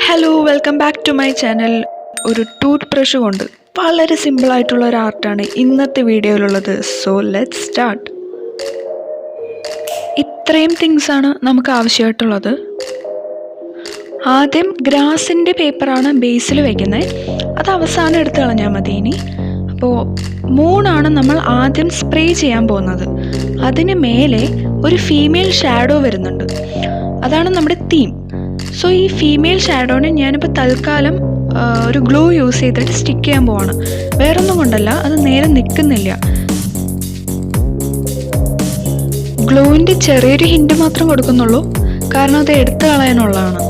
Hello welcome back to my channel. ഒരു toothbrush കൊണ്ട് വളരെ സിമ്പിളായിട്ടുള്ള ഒരു ആർട്ടാണ് ഇന്നത്തെ വീഡിയോയിലുള്ളത്. So let's start. ഇത്രയും തിങ്സാണ് നമുക്ക് ആവശ്യമായിട്ടുള്ളത്. ആദ്യം ഗ്രാസിൻ്റെ പേപ്പറാണ് ബേസിൽ വയ്ക്കുന്നത്, അത് അവസാനം എടുത്ത് കളഞ്ഞാൽ മതി. ഇനി അപ്പോൾ മൂണാണ് നമ്മൾ ആദ്യം സ്പ്രേ ചെയ്യാൻ പോകുന്നത്. അതിന് മേലെ ഒരു ഫീമെയിൽ ഷാഡോ വരുന്നുണ്ട്, അതാണ് നമ്മുടെ തീം. സോ ഈ ഫീമെയിൽ ഷാഡോനെ ഞാനിപ്പോൾ തൽക്കാലം ഒരു ഗ്ലൂ യൂസ് ചെയ്തിട്ട് സ്റ്റിക്ക് ചെയ്യാൻ പോവാണ്. വേറൊന്നും കൊണ്ടല്ല, അത് നേരെ നിൽക്കുന്നില്ല. ഗ്ലൂവിൻ്റെ ചെറിയൊരു ഹിൻറ്റ് മാത്രം കൊടുക്കുന്നുള്ളൂ, കാരണം അത് എടുത്തു കളയാനുള്ളതാണ്.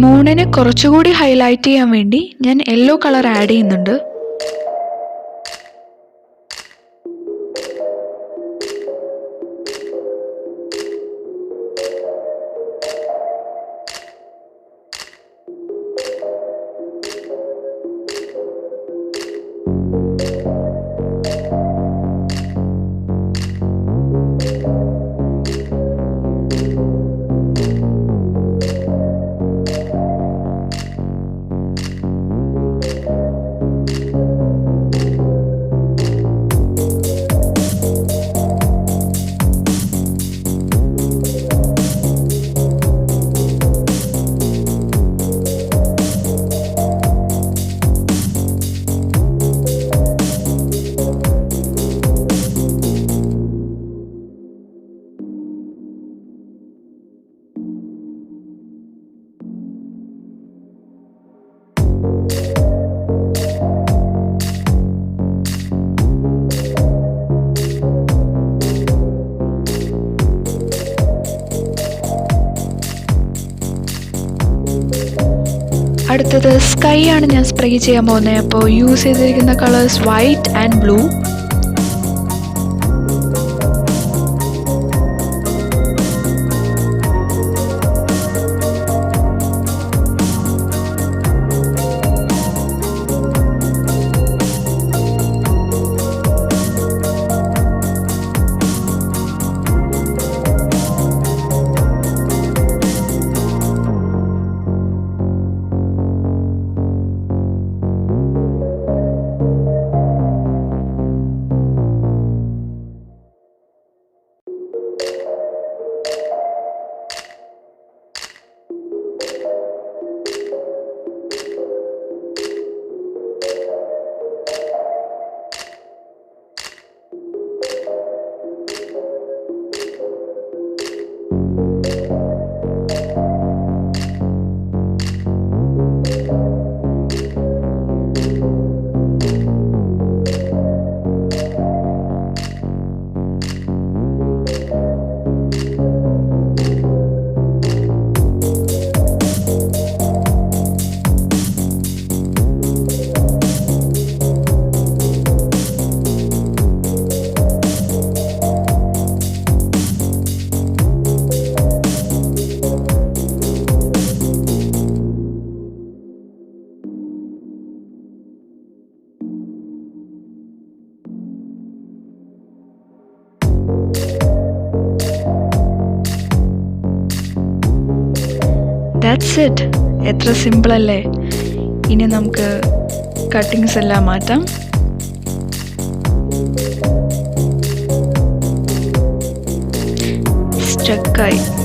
മൂണിനെ കുറച്ചുകൂടി ഹൈലൈറ്റ് ചെയ്യാൻ വേണ്ടി ഞാൻ യെല്ലോ കളർ ആഡ് ചെയ്യുന്നുണ്ട്. അടുത്തത് സ്കൈ ആണ് ഞാൻ സ്പ്രേ ചെയ്യാൻ പോകുന്നത്. അപ്പോൾ യൂസ് ചെയ്തിരിക്കുന്ന colours white and blue. That's it. എത്ര സിമ്പിൾ അല്ലേ. ഇനി നമുക്ക് കട്ടിങ്സ് എല്ലാം മാറ്റാം. സ്റ്റക്കായി.